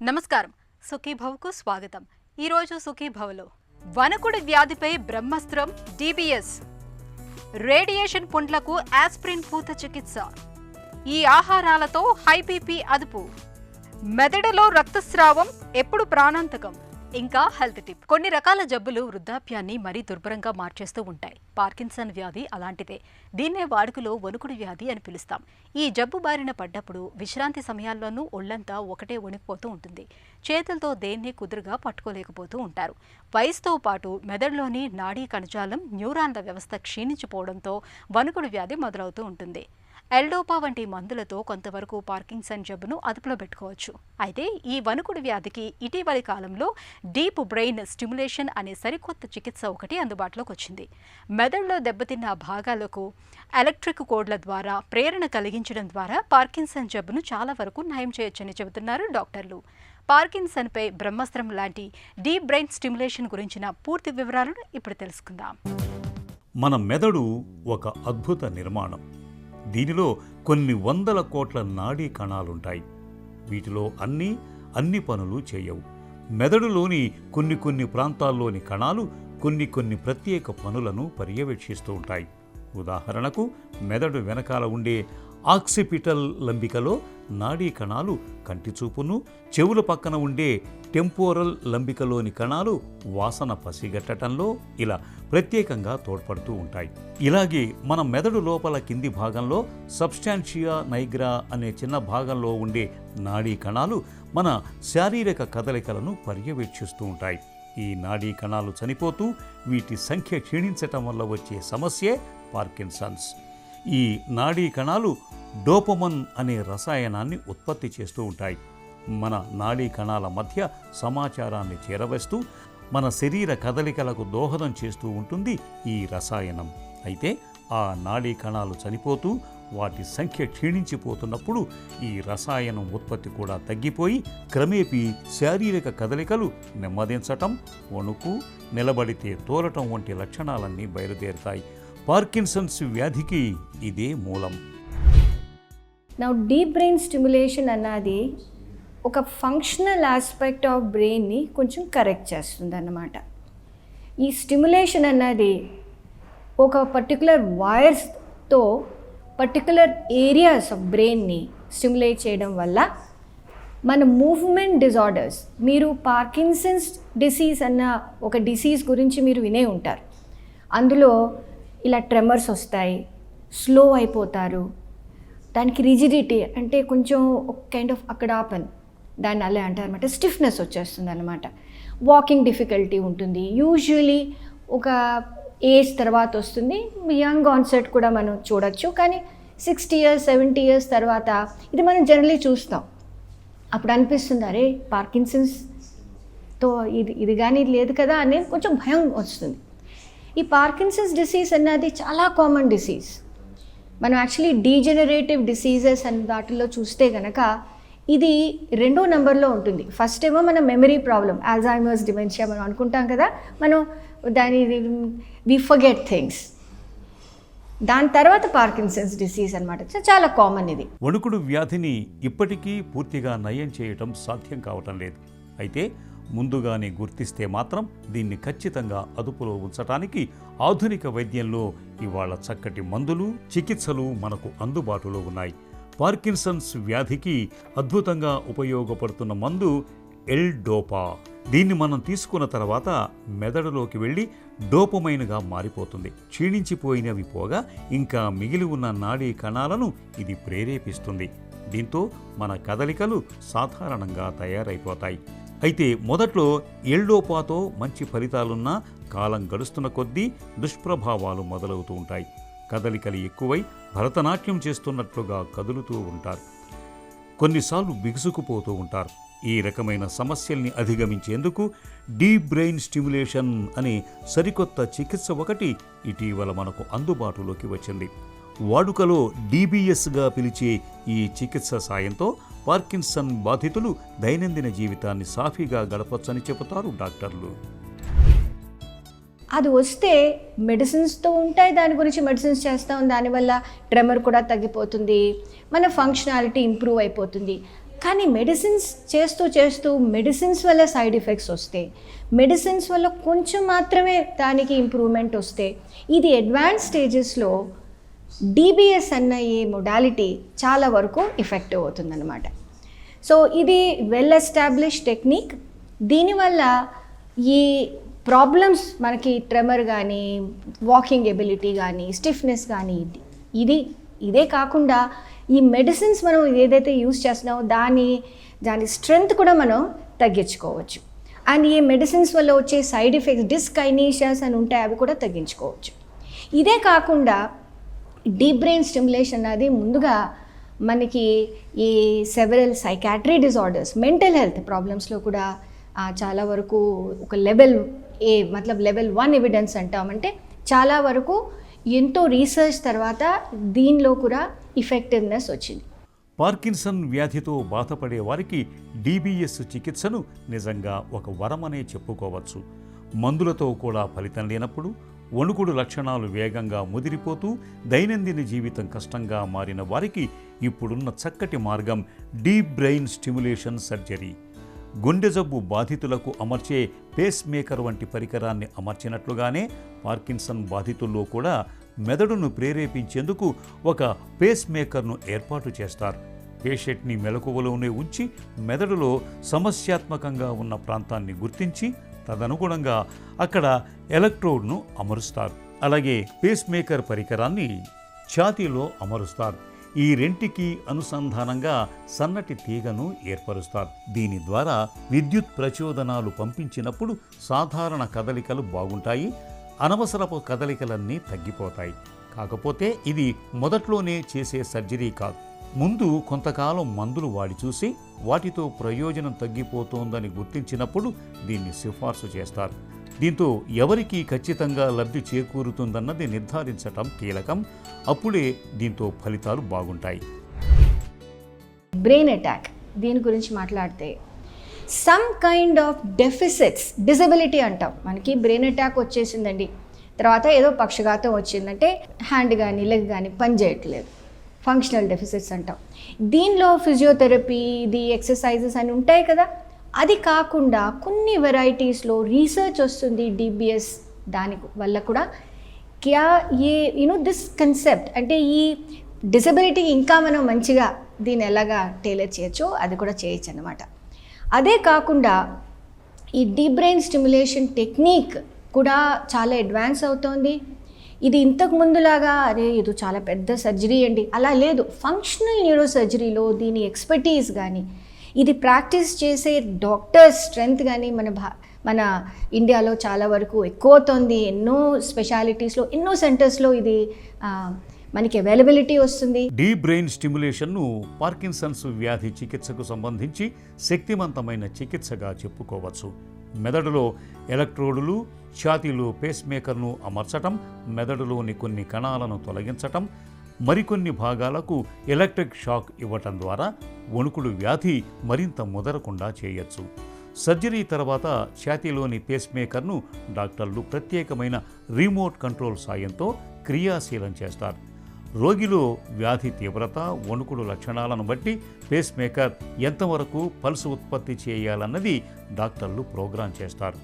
నమస్కారం, సుఖీభవకు స్వాగతం. ఈరోజు సుఖీభవలో వణుకుడి వ్యాధిపై బ్రహ్మాస్త్రం డిబిఎస్, రేడియేషన్ పుండ్లకు ఆస్పిరిన్ పూత చికిత్స, ఈ ఆహారాలతో హై బీపీ అదుపు, మెదడులో రక్తస్రావం ఎప్పుడు ప్రాణాంతకం, ఇంకా హెల్త్ టిప్. కొన్ని రకాల జబ్బులు వృద్ధాప్యాన్ని మరీ దుర్భరంగా మార్చేస్తూ ఉంటాయి. పార్కిన్సన్ వ్యాధి అలాంటిదే. దీన్నే వాడుకలో వణుకుడి వ్యాధి అని పిలుస్తాం. ఈ జబ్బు బారిన పడ్డప్పుడు విశ్రాంతి సమయాల్లోనూ ఒళ్లంతా ఒకటే వణికిపోతూ ఉంటుంది. చేతులతో దేన్ని కుదురుగా పట్టుకోలేకపోతూ ఉంటారు. వయసుతో పాటు మెదడులోని నాడీ కణజాలం, న్యూరాన్ల వ్యవస్థ క్షీణించిపోవడంతో వణుకుడి వ్యాధి మొదలవుతూ ఉంటుంది. ఎల్డోపా వంటి మందులతో కొంతవరకు పార్కిన్సన్ జబ్బును అదుపులో పెట్టుకోవచ్చు. అయితే ఈ వణుకుడి వ్యాధికి ఇటీవలి కాలంలో డీప్ బ్రెయిన్ స్టిమ్యులేషన్ అనే సరికొత్త చికిత్స ఒకటి అందుబాటులోకి వచ్చింది. మెదడులో దెబ్బతిన్న భాగాలకు ఎలక్ట్రిక్ కోడ్ల ద్వారా ప్రేరణ కలిగించడం ద్వారా పార్కిన్సన్ జబ్బును చాలా వరకు నయం చేయొచ్చని చెబుతున్నారు డాక్టర్లు. పార్కిన్సన్పై బ్రహ్మాస్త్రం లాంటి డీప్ బ్రెయిన్ స్టిమ్యులేషన్ గురించిన పూర్తి వివరాలను ఇప్పుడు తెలుసుకుందాం. మన మెదడు ఒక అద్భుత నిర్మాణం. దీనిలో కొన్ని వందల కోట్ల నాడీ కణాలుంటాయి. వీటిలో అన్ని పనులు చేయవు. మెదడులోని కొన్ని ప్రాంతాల్లోని కణాలు కొన్ని ప్రత్యేక పనులను పర్యవేక్షిస్తూ ఉంటాయి. ఉదాహరణకు మెదడు వెనకాల ఉండే ఆక్సిపిటల్ లంబికలో నాడీ కణాలు కంటి చూపును, చెవుల పక్కన ఉండే టెంపోరల్ లంబికలోని కణాలు వాసన పసిగట్టడంలో ఇలా ప్రత్యేకంగా తోడ్పడుతూ ఉంటాయి. ఇలాగే మన మెదడు లోపల కింది భాగంలో సబ్స్టాన్షియా నైగ్రా అనే చిన్న భాగంలో ఉండే నాడీ కణాలు మన శారీరక కదలికలను పర్యవేక్షిస్తూ ఉంటాయి. ఈ నాడీ కణాలు చనిపోతూ వీటి సంఖ్య క్షీణించటం వల్ల వచ్చే సమస్యే పార్కిన్సన్స్. ఈ నాడీ కణాలు డోపమన్ అనే రసాయనాన్ని ఉత్పత్తి చేస్తూ ఉంటాయి. మన నాడీ కణాల మధ్య సమాచారాన్ని చేరవేస్తూ మన శరీర కదలికలకు దోహదం చేస్తూ ఉంటుంది ఈ రసాయనం. అయితే ఆ నాడీ కణాలు చనిపోతూ వాటి సంఖ్య క్షీణించిపోతున్నప్పుడు ఈ రసాయనం ఉత్పత్తి కూడా తగ్గిపోయి క్రమేపీ శారీరక కదలికలు నెమ్మదించటం, వణుకు, నిలబడితే తోలటం వంటి లక్షణాలన్నీ బయలుదేరుతాయి. పార్కిన్సన్స్ వ్యాధికి ఇదే మూలం. డీప్ బ్రెయిన్ స్టిమ్యులేషన్ అన్నది ఒక ఫంక్షనల్ ఆస్పెక్ట్ ఆఫ్ బ్రెయిన్ని కొంచెం కరెక్ట్ చేస్తుంది అన్నమాట. ఈ స్టిమ్యులేషన్ అన్నది ఒక పర్టికులర్ వైర్స్తో పర్టికులర్ ఏరియాస్ ఆఫ్ బ్రెయిన్ని స్టిమ్యులేట్ చేయడం వల్ల మన మూవ్మెంట్ డిజార్డర్స్, మీరు పార్కిన్సన్స్ డిసీజ్ అన్న ఒక డిసీజ్ గురించి మీరు వినే ఉంటారు. అందులో ఇలా ట్రెమర్స్ వస్తాయి, స్లో అయిపోతారు, దానికి రిజిడిటీ అంటే కొంచెం ఒక కైండ్ ఆఫ్ అక్కడాపన్, దాన్ని అలా అంటారనమాట, స్టిఫ్నెస్ వచ్చేస్తుంది అనమాట. వాకింగ్ డిఫికల్టీ ఉంటుంది. యూజువలీ ఒక ఏజ్ తర్వాత వస్తుంది. యంగ్ ఆన్సెట్ కూడా మనం చూడొచ్చు. కానీ 60 years 70 years తర్వాత ఇది మనం జనరలీ చూస్తాం. అప్పుడు అనిపిస్తుంది, అరే పార్కిన్సన్స్తో ఇది కానీ లేదు కదా అనేది కొంచెం భయం వస్తుంది. ఈ పార్కిన్సన్స్ డిసీజ్ అన్నది చాలా కామన్ డిసీజ్. మనం యాక్చువల్లీ డీజెనరేటివ్ డిసీజెస్ అన్న వాటిల్లో చూస్తే కనుక ఇది 2వ నెంబర్లో ఉంటుంది. ఫస్ట్ ఏమో మన మెమరీ ప్రాబ్లం, అల్జైమర్స్, డిమెన్షియా మనం అనుకుంటాం కదా, మనం వి ఫర్గెట్ థింగ్స్. దాని తర్వాత పార్కిన్సన్స్ డిసీజ్ అనమాట. చాలా కామన్ ఇది. వణుకుడు వ్యాధిని ఇప్పటికీ పూర్తిగా నయం చేయటం సాధ్యం కావటం లేదు. అయితే ముందుగానే గుర్తిస్తే మాత్రం దీన్ని ఖచ్చితంగా అదుపులో ఉంచటానికి ఆధునిక వైద్యంలో ఇవాళ చక్కటి మందులు, చికిత్సలు మనకు అందుబాటులో ఉన్నాయి. పార్కిన్సన్స్ వ్యాధికి అద్భుతంగా ఉపయోగపడుతున్న మందు ఎల్-డోపా. దీన్ని మనం తీసుకున్న తర్వాత మెదడులోకి వెళ్ళి డోపమైన్గా మారిపోతుంది. క్షీణించిపోయినవి పోగా ఇంకా మిగిలి ఉన్న నాడీ కణాలను ఇది ప్రేరేపిస్తుంది. దీంతో మన కదలికలు సాధారణంగా తయారైపోతాయి. అయితే మొదట్లో ఎల్-డోపాతో మంచి ఫలితాలున్నా కాలం గడుస్తున్న కొద్దీ దుష్ప్రభావాలు మొదలవుతూ ఉంటాయి. కదలికలు ఎక్కువై భరతనాట్యం చేస్తున్నట్లుగా కదులుతూ ఉంటారు. కొన్నిసార్లు బిగుసుకుపోతూ ఉంటారు. ఈ రకమైన సమస్యల్ని అధిగమించేందుకు డీప్ బ్రెయిన్ స్టిమ్యులేషన్ అనే సరికొత్త చికిత్స ఒకటి ఇటీవల మనకు అందుబాటులోకి వచ్చింది. వాడుకలో డిబిఎస్గా పిలిచే ఈ చికిత్స సాయంతో పార్కిన్సన్ బాధితులు దైనందిన జీవితాన్ని సాఫీగా గడపొచ్చని చెబుతారు డాక్టర్లు. అది వస్తే మెడిసిన్స్తో ఉంటాయి, దాని గురించి మెడిసిన్స్ చేస్తాం, దానివల్ల ట్రెమర్ కూడా తగ్గిపోతుంది, మన ఫంక్షనాలిటీ ఇంప్రూవ్ అయిపోతుంది. కానీ మెడిసిన్స్ చేస్తూ మెడిసిన్స్ వల్ల సైడ్ ఎఫెక్ట్స్ వస్తే, మెడిసిన్స్ వల్ల కొంచెం మాత్రమే దానికి ఇంప్రూవ్మెంట్ వస్తే, ఇది అడ్వాన్స్ స్టేజెస్లో డిబిఎస్ అన్న ఈ మొడాలిటీ చాలా వరకు ఎఫెక్టివ్ అవుతుందన్నమాట. సో ఇది వెల్ ఎస్టాబ్లిష్ టెక్నిక్. దీనివల్ల ఈ ప్రాబ్లమ్స్ మనకి ట్రెమర్ కానీ, వాకింగ్ ఎబిలిటీ కానీ, స్టిఫ్నెస్ కానీ, ఇదే కాకుండా ఈ మెడిసిన్స్ మనం ఏదైతే యూస్ చేస్తున్నామో దాని స్ట్రెంగ్త్ కూడా మనం తగ్గించుకోవచ్చు. అండ్ ఈ మెడిసిన్స్ వల్ల వచ్చే సైడ్ ఎఫెక్ట్స్, డిస్కైనేషియాస్ అని ఉంటాయి, అవి కూడా తగ్గించుకోవచ్చు. ఇదే కాకుండా డీప్ బ్రెయిన్ స్టిమ్యులేషన్ అది ముందుగా మనకి ఈ several psychiatry disorders, mental health ప్రాబ్లమ్స్లో కూడా చాలా వరకు ఒక లెవెల్ లెవెల్ 1 ఎవిడెన్స్ అంటామంటే చాలా వరకు ఎంతో రీసెర్చ్ తర్వాత దీనిలో కూడా ఎఫెక్టివ్నెస్ వచ్చింది. పార్కిన్సన్ వ్యాధితో బాధపడే వారికి డిబిఎస్ చికిత్సను నిజంగా ఒక వరమనే చెప్పుకోవచ్చు. మందులతో కూడా ఫలితం లేనప్పుడు, వణుకుడు లక్షణాలు వేగంగా ముదిరిపోతూ దైనందిన జీవితం కష్టంగా మారిన వారికి ఇప్పుడున్న చక్కటి మార్గం డీప్ బ్రెయిన్ స్టిమ్యులేషన్ సర్జరీ. గుండె జబ్బు బాధితులకు అమర్చే పేస్ మేకర్ వంటి పరికరాన్ని అమర్చినట్లుగానే పార్కిన్సన్ బాధితుల్లో కూడా మెదడును ప్రేరేపించేందుకు ఒక పేస్ మేకర్ను ఏర్పాటు చేస్తారు. పేషెంట్ని మెలకువలోనే ఉంచి మెదడులో సమస్యాత్మకంగా ఉన్న ప్రాంతాన్ని గుర్తించి తదనుగుణంగా అక్కడ ఎలక్ట్రోడ్ను అమరుస్తారు. అలాగే పేస్ మేకర్ పరికరాన్ని ఛాతీలో అమరుస్తారు. ఈ రెంటికి అనుసంధానంగా సన్నటి తీగను ఏర్పరుస్తారు. దీని ద్వారా విద్యుత్ ప్రచోదనాలు పంపించినప్పుడు సాధారణ కదలికలు బాగుంటాయి, అనవసరపు కదలికలన్నీ తగ్గిపోతాయి. కాకపోతే ఇది మొదట్లోనే చేసే సర్జరీ కాదు. ముందు కొంతకాలం మందులు వాడి చూసి వాటితో ప్రయోజనం తగ్గిపోతోందని గుర్తించినప్పుడు దీన్ని సిఫార్సు చేస్తారు. దీంతో ఎవరికి ఖచ్చితంగా లబ్ధి చేకూరుతుందన్నది నిర్ధారించటం కీలకం. అప్పుడే దీంతో ఫలితాలు బాగుంటాయి. బ్రెయిన్ అటాక్ దీని గురించి మాట్లాడితే some kind of deficits, disability అంటాం. మనకి బ్రెయిన్ అటాక్ వచ్చేసిందండి, తర్వాత ఏదో పక్షఘాతం వచ్చిందంటే హ్యాండ్ కానీ లెగ్ కానీ పని చేయట్లేదు, ఫంక్షనల్ డెఫిసిట్స్ అంటాం. దీనిలో ఫిజియోథెరపీ, ఎక్సర్సైజెస్ అని ఉంటాయి కదా. అది కాకుండా కొన్ని వెరైటీస్లో రీసెర్చ్ వస్తుంది డిబిఎస్ దాని వల్ల కూడా. దిస్ కన్సెప్ట్ అంటే ఈ డిసబిలిటీ ఇంకా మనం మంచిగా దీన్ని ఎలాగా టైలర్ చేయొచ్చో అది కూడా చేయొచ్చు అన్నమాట. అదే కాకుండా ఈ డీప్ బ్రెయిన్ స్టిమ్యులేషన్ టెక్నిక్ కూడా చాలా అడ్వాన్స్ అవుతోంది. ఇది ఇంతకు ముందులాగా ఇది చాలా పెద్ద సర్జరీ అండి అలా లేదు. ఫంక్షనల్ న్యూరో సర్జరీలో దీని ఎక్స్పర్టీస్ కానీ, ఇది ప్రాక్టీస్ చేసే డాక్టర్స్ స్ట్రెంగ్త్ కానీ మన ఇండియాలో చాలా వరకు ఎక్కువ అవుతుంది. ఎన్నో స్పెషాలిటీస్లో, ఎన్నో సెంటర్స్లో ఇది మనకి అవైలబిలిటీ వస్తుంది. డీప్ బ్రెయిన్ స్టిమ్యులేషన్ను పార్కిన్సన్స్ వ్యాధి చికిత్సకు సంబంధించి శక్తివంతమైన చికిత్సగా చెప్పుకోవచ్చు. మెదడులో ఎలక్ట్రోడులు, ఛాతీలో పేస్ మేకర్ను అమర్చటం, మెదడులోని కొన్ని కణాలను తొలగించటం, మరికొన్ని భాగాలకు ఎలక్ట్రిక్ షాక్ ఇవ్వటం ద్వారా వణుకుడు వ్యాధి మరింత ముదరకుండా చేయొచ్చు. సర్జరీ తర్వాత ఛాతీలోని పేస్ మేకర్ను డాక్టర్లు ప్రత్యేకమైన రిమోట్ కంట్రోల్ సాయంతో క్రియాశీలం చేస్తారు. రోగిలో వ్యాధి తీవ్రత, వణుకుడు లక్షణాలను బట్టి పేస్ మేకర్ ఎంతవరకు పల్స్ ఉత్పత్తి చేయాలన్నది డాక్టర్లు ప్రోగ్రాం చేస్తారు.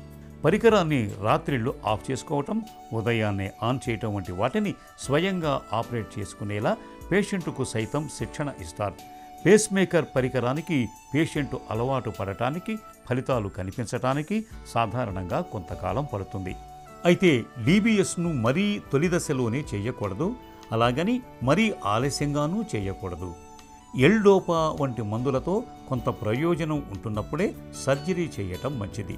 పరికరాన్ని రాత్రిళ్ళు ఆఫ్ చేసుకోవటం, ఉదయాన్నే ఆన్ చేయటం వంటి వాటిని స్వయంగా ఆపరేట్ చేసుకునేలా పేషెంటుకు సైతం శిక్షణ ఇస్తారు. పేస్ మేకర్ పరికరానికి పేషెంటు అలవాటు పడటానికి, ఫలితాలు కనిపించటానికి సాధారణంగా కొంతకాలం పడుతుంది. అయితే డిబిఎస్ను మరీ తొలి దశలోనే చేయకూడదు, అలాగని మరీ ఆలస్యంగానూ చేయకూడదు. ఎల్డోపా వంటి మందులతో కొంత ప్రయోజనం ఉంటున్నప్పుడే సర్జరీ చేయటం మంచిది.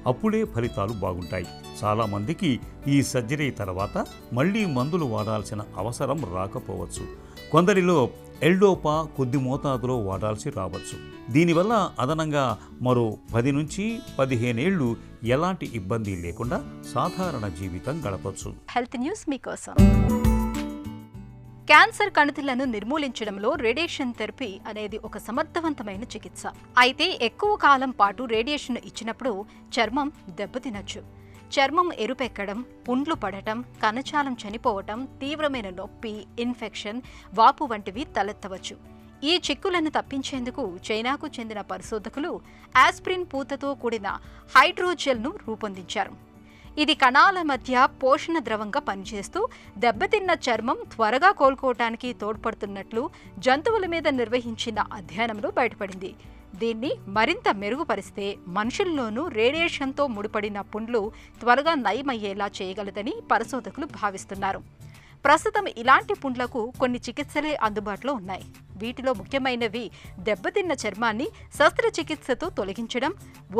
అప్పుడే ఫలితాలు బాగుంటాయి. చాలామందికి ఈ సర్జరీ తర్వాత మళ్ళీ మందులు వాడాల్సిన అవసరం రాకపోవచ్చు. కొందరిలో ఎల్డోపా కొద్ది మోతాదులో వాడాల్సి రావచ్చు. దీనివల్ల అదనంగా మరో 10 నుంచి 15 ఏళ్లు ఎలాంటి ఇబ్బంది లేకుండా సాధారణ జీవితం గడపచ్చు. హెల్త్ న్యూస్ మీకోసం. క్యాన్సర్ కణితులను నిర్మూలించడంలో రేడియేషన్ థెరపీ అనేది ఒక సమర్థవంతమైన చికిత్స. అయితే ఎక్కువ కాలం పాటు రేడియేషన్ ఇచ్చినప్పుడు చర్మం దెబ్బతినచ్చు. చర్మం ఎరుపెక్కడం, పుండ్లు పడటం, కణజాలం చనిపోవటం, తీవ్రమైన నొప్పి, ఇన్ఫెక్షన్, వాపు వంటివి తలెత్తవచ్చు. ఈ చిక్కులను తప్పించేందుకు చైనాకు చెందిన పరిశోధకులు ఆస్ప్రిన్ పూతతో కూడిన హైడ్రోజెల్ను రూపొందించారు. ఇది కణాల మధ్య పోషణ ద్రవంగా పనిచేస్తూ దెబ్బతిన్న చర్మం త్వరగా కోలుకోవటానికి తోడ్పడుతున్నట్లు జంతువుల మీద నిర్వహించిన అధ్యయనంలో బయటపడింది. దీన్ని మరింత మెరుగుపరిస్తే మనుషుల్లోనూ రేడియేషన్తో ముడిపడిన పుండ్లు త్వరగా నయమయ్యేలా చేయగలదని పరిశోధకులు భావిస్తున్నారు. ప్రస్తుతం ఇలాంటి పుండ్లకు కొన్ని చికిత్సలే అందుబాటులో ఉన్నాయి. వీటిలో ముఖ్యమైనవి దెబ్బతిన్న చర్మాన్ని శస్త్రచికిత్సతో తొలగించడం,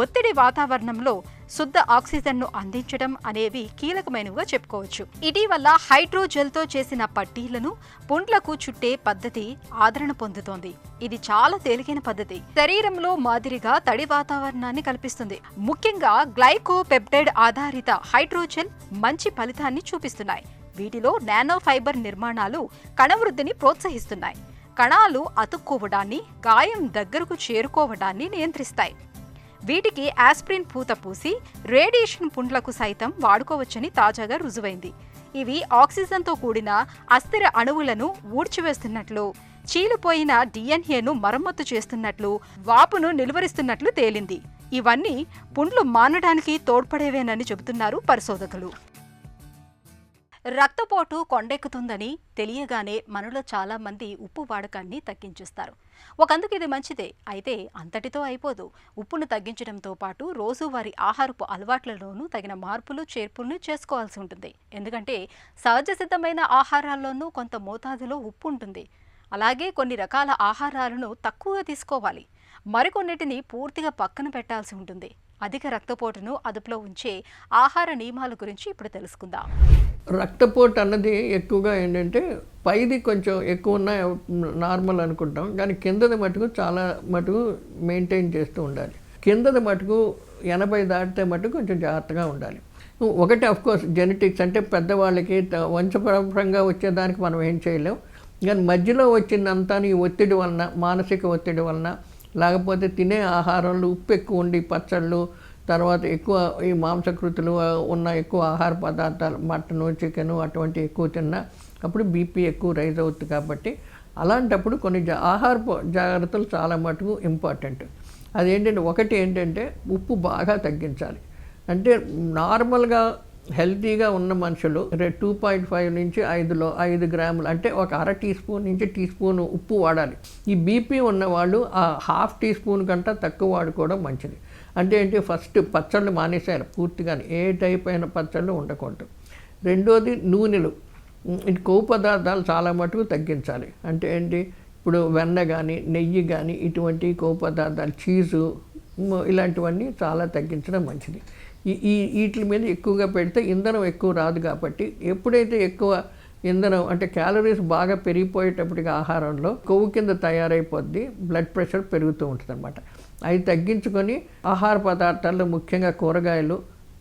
ఒత్తిడి వాతావరణంలో శుద్ధ ఆక్సిజన్ను అందించడం అనేవి కీలకమైనవిగా చెప్పుకోవచ్చు. ఇటీవల హైడ్రోజెల్తో చేసిన పట్టీలను పుండ్లకు చుట్టే పద్ధతి ఆదరణ పొందుతోంది. ఇది చాలా తేలికైన పద్ధతి. శరీరంలో మాదిరిగా తడి వాతావరణాన్ని కల్పిస్తుంది. ముఖ్యంగా గ్లైకోపెప్టైడ్ ఆధారిత హైడ్రోజెల్ మంచి ఫలితాన్ని చూపిస్తున్నాయి. వీటిలో నానో ఫైబర్ నిర్మాణాలు కణవృద్ధిని ప్రోత్సహిస్తున్నాయి. కణాలు అతుక్కోవడాన్ని, గాయం దగ్గరకు చేరుకోవడాన్ని నియంత్రిస్తాయి. వీటికి ఆస్ప్రిన్ పూత పూసి రేడియేషన్ పుండ్లకు సైతం వాడుకోవచ్చని తాజాగా రుజువైంది. ఇవి ఆక్సిజన్తో కూడిన అస్థిర అణువులను ఊడ్చివేస్తున్నట్లు, చీలిపోయిన డిఎన్ఏను మరమ్మతు చేస్తున్నట్లు, వాపును నిలువరిస్తున్నట్లు తేలింది. ఇవన్నీ పుండ్లు మానడానికి తోడ్పడేవేనని చెబుతున్నారు పరిశోధకులు. రక్తపోటు కొండెక్కుతుందని తెలియగానే మనలో చాలా మంది ఉప్పు వాడకాన్ని తగ్గించేస్తారు. ఒకందుకు ఇది మంచిదే. అయితే అంతటితో అయిపోదు. ఉప్పును తగ్గించడంతో పాటు రోజువారీ ఆహారపు అలవాట్లలోనూ తగిన మార్పులు చేర్పులను చేసుకోవాల్సి ఉంటుంది. ఎందుకంటే సహజ సిద్ధమైన ఆహారాల్లోనూ కొంత మోతాదులో ఉప్పు ఉంటుంది. అలాగే కొన్ని రకాల ఆహారాలను తక్కువగా తీసుకోవాలి. మరికొన్నిటిని పూర్తిగా పక్కన పెట్టాల్సి ఉంటుంది. అధిక రక్తపోటును అదుపులో ఉంచే ఆహార నియమాల గురించి ఇప్పుడు తెలుసుకుందాం. రక్తపోటు అన్నది ఎక్కువగా ఏంటంటే పైది కొంచెం ఎక్కువ ఉన్న నార్మల్ అనుకుంటాం, కానీ కిందది మటుకు చాలా మటుకు మెయింటైన్ చేస్తూ ఉండాలి. కిందది మటుకు 80 దాటితే మటుకు కొంచెం జాగ్రత్తగా ఉండాలి. ఒకటి అఫ్కోర్స్ జెనెటిక్స్, అంటే పెద్దవాళ్ళకి వంశపరంపరంగా వచ్చేదానికి మనం ఏం చేయలేం. కానీ మధ్యలో వచ్చిందంతా ఈ ఒత్తిడి వలన, మానసిక ఒత్తిడి వలన, లేకపోతే తినే ఆహారంలో ఉప్పు ఎక్కువ ఉండి పచ్చళ్ళు, తర్వాత ఎక్కువ ఈ మాంసకృతులు ఉన్న ఎక్కువ ఆహార పదార్థాలు, మటను, చికెను అటువంటి ఎక్కువ తిన్నా అప్పుడు బీపీ ఎక్కువ రైజ్ అవుతుంది. కాబట్టి అలాంటప్పుడు కొన్ని ఆహారపు జాగ్రత్తలు చాలా మటుకు ఇంపార్టెంట్. అదేంటంటే ఒకటి ఏంటంటే ఉప్పు బాగా తగ్గించాలి. అంటే నార్మల్గా హెల్తీగా ఉన్న మనుషులు 2.5 నుంచి 5 గ్రాములు, అంటే ఒక అర టీ స్పూన్ నుంచి టీ స్పూన్ ఉప్పు వాడాలి. ఈ బీపీ ఉన్నవాళ్ళు ఆ ½ టీ స్పూన్ కంటే తక్కువ వాడుకోవడం మంచిది. అంటే ఏంటి, ఫస్ట్ పచ్చళ్ళు మానేసేయాలి పూర్తిగా, ఏ టైప్ అయిన పచ్చళ్ళు ఉండకూడదు. రెండోది నూనెలు, కొవ్వు పదార్థాలు చాలా మటుకు తగ్గించాలి. అంటే ఏంటి, ఇప్పుడు వెన్న కానీ నెయ్యి కానీ ఇటువంటి కొవ్వు పదార్థాలు, చీజు ఇలాంటివన్నీ చాలా తగ్గించడం మంచిది. వీటి మీద ఎక్కువగా పెడితే ఇంధనం ఎక్కువ రాదు. కాబట్టి ఎప్పుడైతే ఎక్కువ ఇంధనం అంటే క్యాలరీస్ బాగా పెరిగిపోయేటప్పటికి ఆహారంలో కొవ్వు కింద తయారైపోద్ది, బ్లడ్ ప్రెషర్ పెరుగుతూ ఉంటుంది అన్నమాట. అవి తగ్గించుకొని ఆహార పదార్థాల్లో ముఖ్యంగా కూరగాయలు,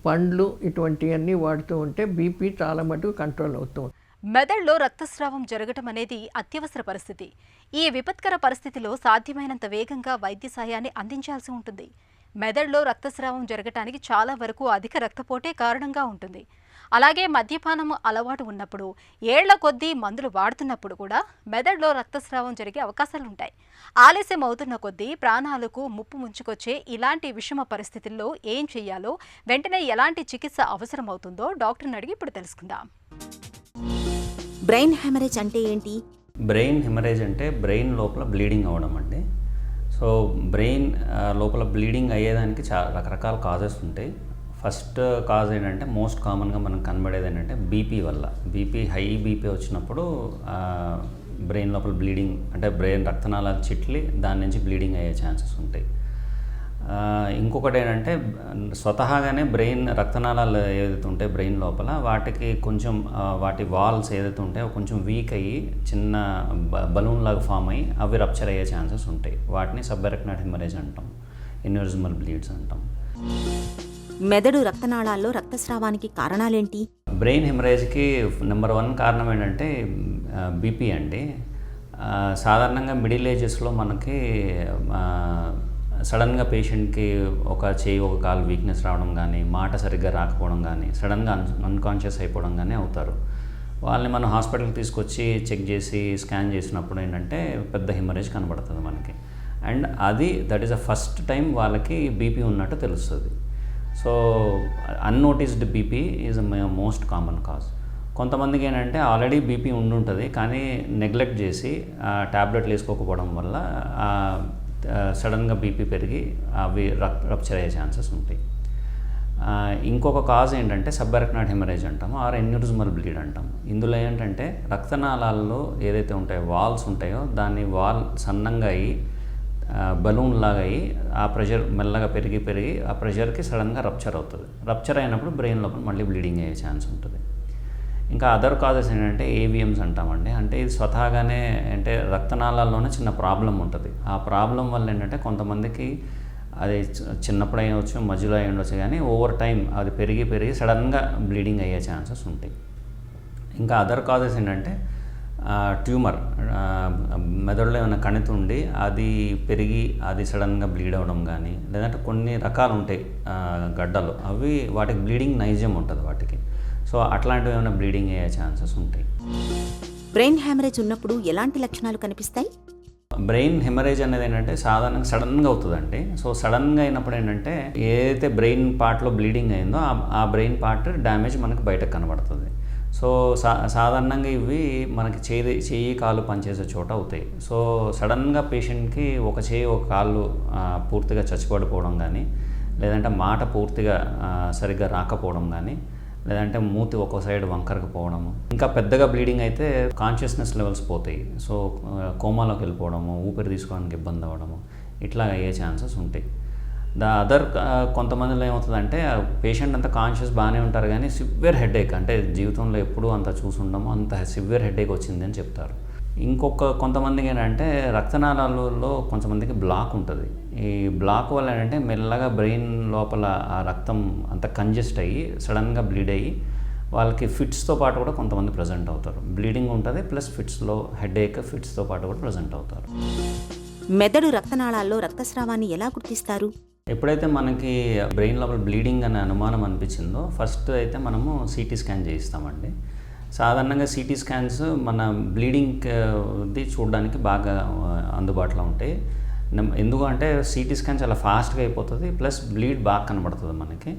పండ్లు ఇటువంటివన్నీ వాడుతూ ఉంటే బీపీ చాలా మటుకు కంట్రోల్ అవుతూ ఉంటుంది. మెదడులో రక్తస్రావం జరగటం అనేది అత్యవసర పరిస్థితి. ఈ విపత్కర పరిస్థితిలో సాధ్యమైనంత వేగంగా వైద్య సాయాన్ని అందించాల్సి ఉంటుంది. మెదడులో రక్తస్రావం జరగటానికి చాలా వరకు అధిక రక్తపోటే కారణంగా ఉంటుంది. అలాగే మద్యపానం అలవాటు ఉన్నప్పుడు, ఏళ్ల కొద్దీ మందులు వాడుతున్నప్పుడు కూడా మెదడులో రక్తస్రావం జరిగే అవకాశాలుంటాయి. ఆలస్యం అవుతున్న కొద్దీ ప్రాణాలకు ముప్పు ముంచుకొచ్చే ఇలాంటి విషమ పరిస్థితుల్లో ఏం చేయాలో, వెంటనే ఎలాంటి చికిత్స అవసరం అవుతుందో డాక్టర్ని అడిగి ఇప్పుడు తెలుసుకుందాం. బ్రెయిన్ హెమరేజ్ అంటే ఏంటి? బ్రెయిన్ హెమరేజ్ అంటే బ్రెయిన్ లోపల బ్లీడింగ్ అవ్వడం అండి. సో బ్రెయిన్ లోపల బ్లీడింగ్ అయ్యేదానికి చాలా రకరకాల కాజెస్ ఉంటాయి. ఫస్ట్ కాజ్ ఏంటంటే, మోస్ట్ కామన్గా మనకు కనబడేది ఏంటంటే బీపీ వల్ల. హై బీపీ వచ్చినప్పుడు బ్రెయిన్ లోపల బ్లీడింగ్, అంటే బ్రెయిన్ రక్తనాళాలు చిట్లి దాని నుంచి బ్లీడింగ్ అయ్యే ఛాన్సెస్ ఉంటాయి. ఇంకొకటి ఏంటంటే, స్వతహాగానే బ్రెయిన్ రక్తనాళాలు ఏదైతే ఉంటాయి బ్రెయిన్ లోపల, వాటికి కొంచెం వాటి వాల్స్ ఏదైతే ఉంటాయో కొంచెం వీక్ అయ్యి చిన్న బలూన్ లాగా ఫామ్ అయ్యి అవి రప్చర్ అయ్యే ఛాన్సెస్ ఉంటాయి. వాటిని సబ్అరెక్నాయిడ్ హెమరేజ్ అంటాం, ఎన్యూరిజమల్ బ్లీడ్స్ అంటాం. మెదడు రక్తనాళాల్లో రక్తస్రావానికి కారణాలేంటి? బ్రెయిన్ హెమరేజ్కి నెంబర్ 1 కారణం ఏంటంటే బీపీ అండి. సాధారణంగా మిడిల్ ఏజెస్లో మనకి సడన్గా పేషెంట్కి ఒక చేయి ఒక కాలు వీక్నెస్ రావడం కానీ, మాట సరిగ్గా రాకపోవడం కానీ, సడన్గా అన్కాన్షియస్ అయిపోవడం కానీ అవుతారు. వాళ్ళని మనం హాస్పిటల్కి తీసుకొచ్చి చెక్ చేసి స్కాన్ చేసినప్పుడు ఏంటంటే పెద్ద హెమరేజ్ కనబడుతుంది మనకి. And that is the first time వాళ్ళకి బీపీ ఉన్నట్టు తెలుస్తుంది. So unnoticed BP is most common cause. కొంతమందికి ఏంటంటే ఆల్రెడీ బీపీ ఉండుంటుంది కానీ నెగ్లెక్ట్ చేసి ట్యాబ్లెట్లు వేసుకోకపోవడం వల్ల సడన్గా బీపీ పెరిగి అవి రప్చర్ అయ్యే ఛాన్సెస్ ఉంటాయి. ఇంకొక కాజ్ ఏంటంటే సబ్అరక్నాయిడ్ హెమరేజ్ అంటాము, ఆర్ ఎన్యూరిజమల్ బ్లీడ్ అంటాము. ఇందులో ఏంటంటే రక్తనాళాల్లో ఏదైతే ఉంటాయో వాల్స్ ఉంటాయో దాని వాల్ సన్నంగా అయ్యి బలూన్ లాగా అయ్యి ఆ ప్రెషర్ మెల్లగా పెరిగి ఆ ప్రెషర్కి సడన్గా రప్చర్ అవుతుంది. రప్చర్ అయినప్పుడు బ్రెయిన్ లోపల మళ్ళీ బ్లీడింగ్ అయ్యే ఛాన్స్ ఉంటుంది. ఇంకా అదర్ కాజెస్ ఏంటంటే ఏవిఎమ్స్ అంటామండి. అంటే ఇది స్వతహాగానే అంటే రక్తనాళాల్లోనే చిన్న ప్రాబ్లం ఉంటుంది. ఆ ప్రాబ్లం వల్ల ఏంటంటే కొంతమందికి అది చిన్నప్పుడు అయ్యవచ్చు, మధ్యలో అయ్యి ఉండొచ్చు, కానీ ఓవర్ టైం అది పెరిగి సడన్గా బ్లీడింగ్ అయ్యే ఛాన్సెస్ ఉంటాయి. ఇంకా అదర్ కాజెస్ ఏంటంటే ట్యూమర్, మెదడులో ఏమైనా కణితి ఉండి అది పెరిగి అది సడన్గా బ్లీడ్ అవ్వడం కానీ, లేదంటే కొన్ని రకాలు ఉంటాయి గడ్డలు, అవి వాటికి బ్లీడింగ్ నైజం ఉంటుంది వాటికి. సో అట్లాంటివి ఏమైనా బ్లీడింగ్ అయ్యే ఛాన్సెస్ ఉంటాయి. బ్రెయిన్ హ్యామరేజ్ ఉన్నప్పుడు ఎలాంటి లక్షణాలు కనిపిస్తాయి? బ్రెయిన్ హెమరేజ్ అనేది ఏంటంటే సాధారణంగా సడన్గా అవుతుందండి. సో సడన్గా అయినప్పుడు ఏంటంటే ఏదైతే బ్రెయిన్ పార్ట్లో బ్లీడింగ్ అయిందో ఆ బ్రెయిన్ పార్ట్ డ్యామేజ్ మనకు బయటకు కనబడుతుంది. సో సాధారణంగా ఇవి మనకి చెయ్యి కాలు పనిచేసే చోట అవుతాయి. సో సడన్గా పేషెంట్కి ఒక చెయ్యి ఒక కాళ్ళు పూర్తిగా చచ్చిపడిపోవడం కానీ, లేదంటే మాట పూర్తిగా సరిగ్గా రాకపోవడం కానీ, లేదంటే మూతి ఒక్కో సైడ్ వంకరకు పోవడము, ఇంకా పెద్దగా బ్లీడింగ్ అయితే కాన్షియస్నెస్ లెవెల్స్ పోతాయి. సో కోమాలోకి వెళ్ళిపోవడము, ఊపిరి తీసుకోవడానికి ఇబ్బంది అవ్వడము, ఇట్లా అయ్యే ఛాన్సెస్ ఉంటాయి. కొంతమందిలో ఏమవుతుందంటే పేషెంట్ అంతా కాన్షియస్ బాగానే ఉంటారు కానీ సివియర్ హెడేక్, అంటే జీవితంలో ఎప్పుడూ అంత చూసుండము అంత సివియర్ హెడేక్ వచ్చింది అని చెప్తారు. కొంతమందికి ఏంటంటే రక్తనాళాలలో కొంతమందికి బ్లాక్ ఉంటుంది. ఈ బ్లాక్ వల్ల ఏంటంటే మెల్లగా బ్రెయిన్ లోపల ఆ రక్తం అంత కంజెస్ట్ అయ్యి సడన్గా బ్లీడ్ అయ్యి వాళ్ళకి ఫిట్స్తో పాటు కూడా కొంతమంది ప్రజెంట్ అవుతారు. బ్లీడింగ్ ఉంటుంది ప్లస్ ఫిట్స్లో హెడేక్ ఫిట్స్తో పాటు కూడా ప్రజెంట్ అవుతారు. మెదడు రక్తనాళాల్లో రక్తస్రావాన్ని ఎలా గుర్తిస్తారు? ఎప్పుడైతే మనకి బ్రెయిన్ లోపల బ్లీడింగ్ అనే అనుమానం అనిపించిందో ఫస్ట్ అయితే మనము సిటీ స్కాన్ చేయిస్తామండి. సాధారణంగా సిటీ స్కాన్స్ మన బ్లీడింగ్ది చూడడానికి బాగా అందుబాటులో ఉంటాయి. ఎందుకంటే సిటీ స్కాన్ చాలా ఫాస్ట్గా అయిపోతుంది, ప్లస్ బ్లీడ్ బాగా కనబడుతుంది మనకి.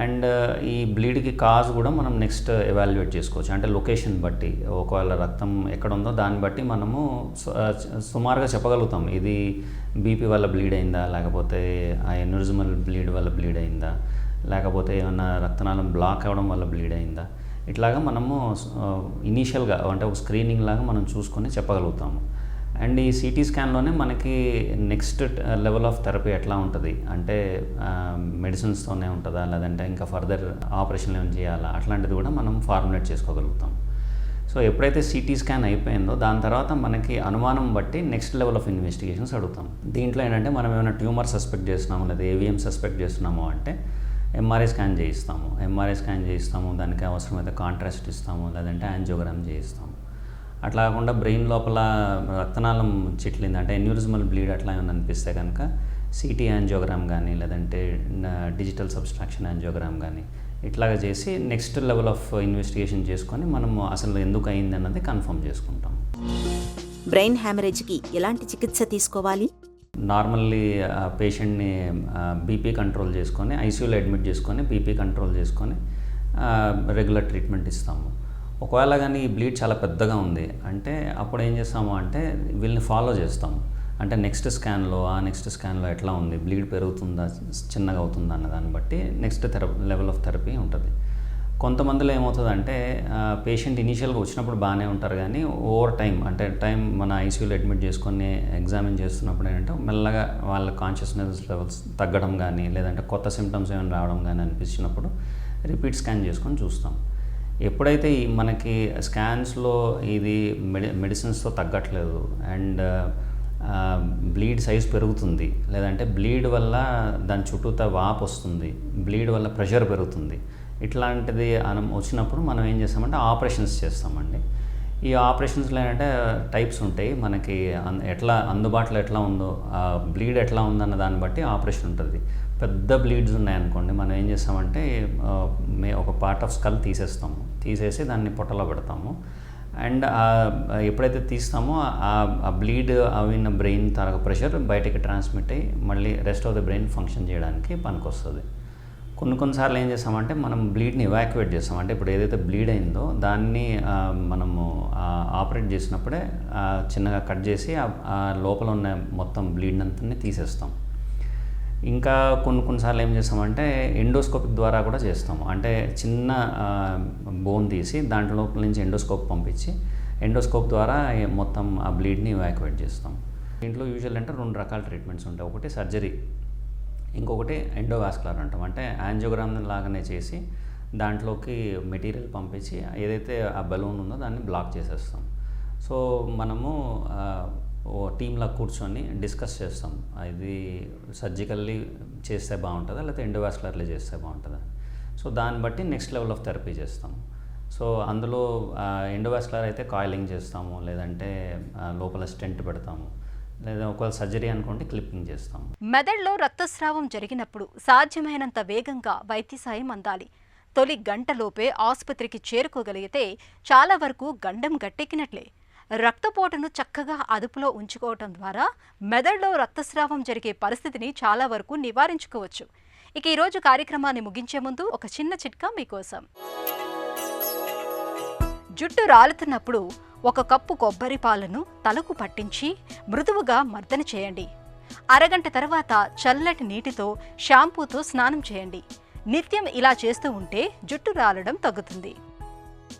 అండ్ ఈ బ్లీడ్కి కాజ్ కూడా మనం నెక్స్ట్ ఎవాల్యుయేట్ చేసుకోవచ్చు. అంటే లొకేషన్ బట్టి ఒకవేళ రక్తం ఎక్కడ ఉందో దాన్ని బట్టి మనము సుమారుగా చెప్పగలుగుతాం ఇది బీపీ వల్ల బ్లీడ్ అయిందా, లేకపోతే ఆ ఎన్యూరిజమల్ బ్లీడ్ వల్ల బ్లీడ్ అయిందా, లేకపోతే ఏమన్నా రక్తనాళం బ్లాక్ అవ్వడం వల్ల బ్లీడ్ అయిందా, ఇట్లాగా మనము ఇనీషియల్గా అంటే ఒక స్క్రీనింగ్ లాగా మనం చూసుకొని చెప్పగలుగుతాము. అండ్ ఈ సిటీ స్కాన్లోనే మనకి నెక్స్ట్ లెవెల్ ఆఫ్ థెరపీ ఎట్లా ఉంటుంది అంటే మెడిసిన్స్తోనే ఉంటుందా, లేదంటే ఇంకా ఫర్దర్ ఆపరేషన్లు ఏమైనా చేయాలా, అట్లాంటిది కూడా మనం ఫార్ములేట్ చేసుకోగలుగుతాం. సో ఎప్పుడైతే సిటీ స్కాన్ అయిపోయిందో దాని తర్వాత మనకి అనుమానం బట్టి నెక్స్ట్ లెవెల్ ఆఫ్ ఇన్వెస్టిగేషన్స్ అడుగుతాం. దీంట్లో ఏంటంటే మనం ఏమైనా ట్యూమర్ సస్పెక్ట్ చేస్తున్నాము లేదా ఏవిఎం సస్పెక్ట్ చేస్తున్నాము అంటే ఎంఆర్ఐ స్కాన్ చేయిస్తాము. దానికి అవసరమైతే కాంట్రాస్ట్ ఇస్తాము, లేదంటే యాంజియోగ్రామ్ చేయిస్తాము. అట్లా కాకుండా బ్రెయిన్ లోపల రక్తనాళం చిట్లింది అంటే ఎన్యూరిజమల్ బ్లీడ్ అట్లా ఏమైనా అనిపిస్తే కనుక సిటీ యాంజియోగ్రామ్ కానీ, లేదంటే డిజిటల్ సబ్స్ట్రాక్షన్ యాంజియోగ్రామ్ కానీ ఇట్లాగా చేసి నెక్స్ట్ లెవెల్ ఆఫ్ ఇన్వెస్టిగేషన్ చేసుకొని మనము అసలు ఎందుకు అయింది అన్నది కన్ఫర్మ్ చేసుకుంటాం. బ్రెయిన్ హ్యామరేజ్కి ఎలాంటి చికిత్స తీసుకోవాలి? నార్మల్లీ పేషెంట్ని బీపీ కంట్రోల్ చేసుకొని ఐసీయూలో అడ్మిట్ చేసుకొని బీపీ కంట్రోల్ చేసుకొని రెగ్యులర్ ట్రీట్మెంట్ ఇస్తాము. ఒకవేళ కానీ ఈ బ్లీడ్ చాలా పెద్దగా ఉంది అంటే అప్పుడు ఏం చేస్తాము అంటే వీళ్ళని ఫాలో చేస్తాము. అంటే నెక్స్ట్ స్కాన్లో ఎట్లా ఉంది, బ్లీడ్ పెరుగుతుందా చిన్నగా అవుతుందా అన్న దాన్ని బట్టి నెక్స్ట్ లెవెల్ ఆఫ్ థెరపీ ఉంటుంది. కొంతమందిలో ఏమవుతుందంటే పేషెంట్ ఇనీషియల్గా వచ్చినప్పుడు బాగానే ఉంటారు కానీ ఓవర్ టైం మన ఐసీయూలో అడ్మిట్ చేసుకొని ఎగ్జామిన్ చేస్తున్నప్పుడు ఏంటంటే మెల్లగా వాళ్ళ కాన్షియస్నెస్ లెవెల్స్ తగ్గడం కానీ, లేదంటే కొత్త సిమ్టమ్స్ ఏమైనా రావడం కానీ అనిపించినప్పుడు రిపీట్ స్కాన్ చేసుకొని చూస్తాం. ఎప్పుడైతే మనకి స్కాన్స్లో ఇది మెడిసిన్స్తో తగ్గట్లేదు అండ్ బ్లీడ్ సైజ్ పెరుగుతుంది, లేదంటే బ్లీడ్ వల్ల దాని చుట్టూతా వాపు వస్తుంది, బ్లీడ్ వల్ల ప్రెషర్ పెరుగుతుంది, ఇట్లాంటిది వచ్చినప్పుడు మనం ఏం చేస్తామంటే ఆపరేషన్స్ చేస్తామండి. ఈ ఆపరేషన్స్లో ఏంటంటే టైప్స్ ఉంటాయి మనకి, అందుబాటులో ఎట్లా ఉందో బ్లీడ్ ఎట్లా ఉందన్న దాన్ని బట్టి ఆపరేషన్ ఉంటుంది. పెద్ద బ్లీడ్స్ ఉన్నాయనుకోండి, మనం ఏం చేస్తామంటే ఒక పార్ట్ ఆఫ్ స్కల్ తీసేసి దాన్ని పొట్టలో పెడతాము. అండ్ ఎప్పుడైతే తీస్తామో ఆ బ్లీడ్ అవిన బ్రెయిన్ తరగ ప్రెషర్ బయటికి ట్రాన్స్మిట్ అయ్యి మళ్ళీ rest of the brain function చేయడానికి పనికొస్తుంది. కొన్నిసార్లు ఏం చేస్తామంటే మనం బ్లీడ్ని ఎవాక్యువేట్ చేస్తాం. అంటే ఇప్పుడు ఏదైతే బ్లీడ్ అయిందో దాన్ని మనము ఆపరేట్ చేసినప్పుడే చిన్నగా కట్ చేసి ఆ లోపల ఉన్న మొత్తం బ్లీడ్ అంతా తీసేస్తాం. ఇంకా కొన్నిసార్లు ఏం చేస్తామంటే ఎండోస్కోపిక్ ద్వారా కూడా చేస్తాము. అంటే చిన్న బోన్ తీసి దాంట్లో నుంచి ఎండోస్కోప్ పంపించి ఎండోస్కోప్ ద్వారా మొత్తం ఆ బ్లీడ్ని ఎవాక్యువేట్ చేస్తాం. దీంట్లో యూజువల్ అంటే 2 రకాల ట్రీట్మెంట్స్ ఉంటాయి. ఒకటి సర్జరీ, ఇంకొకటి ఎండోవాస్కులర్ అంటాం. అంటే యాంజియోగ్రామ్ లాగానే చేసి దాంట్లోకి మెటీరియల్ పంపించి ఏదైతే ఆ బలూన్ ఉందో దాన్ని బ్లాక్ చేసేస్తాం. సో మనము టీంలా కూర్చొని డిస్కస్ చేస్తాం, ఇది సర్జికల్లీ చేస్తే బాగుంటుందా లేకపోతే ఎండోవాస్కులర్లీ చేస్తే బాగుంటుందా. సో దాన్ని బట్టి నెక్స్ట్ లెవెల్ ఆఫ్ థెరపీ చేస్తాం. సో అందులో ఎండోవాస్కులర్ అయితే కాయిలింగ్ చేస్తాము, లేదంటే లోపల స్టెంట్ పెడతాము, లేదా ఒకవేళ సర్జరీ అనుకుంటే క్లిప్పింగ్ చేస్తాం. మెదడులో రక్తస్రావం జరిగినప్పుడు సాధ్యమైనంత వేగంగా వైద్య సాయం అందాలి. తొలి గంటలోపే ఆసుపత్రికి చేరుకోగలిగితే చాలా వరకు గండం గట్టెక్కినట్లే. రక్తపోటును చక్కగా అదుపులో ఉంచుకోవటం ద్వారా మెదడులో రక్తస్రావం జరిగే పరిస్థితిని చాలా వరకు నివారించుకోవచ్చు. ఇక ఈరోజు కార్యక్రమాన్ని ముగించే ముందు ఒక చిన్న చిట్కా మీకోసం. జుట్టు రాలుతున్నప్పుడు 1 కప్పు కొబ్బరి పాలను తలకు పట్టించి మృదువుగా మర్దన చేయండి. అరగంట తర్వాత చల్లటి నీటితో షాంపూతో స్నానం చేయండి. నిత్యం ఇలా చేస్తూ ఉంటే జుట్టు రాలడం తగ్గుతుంది.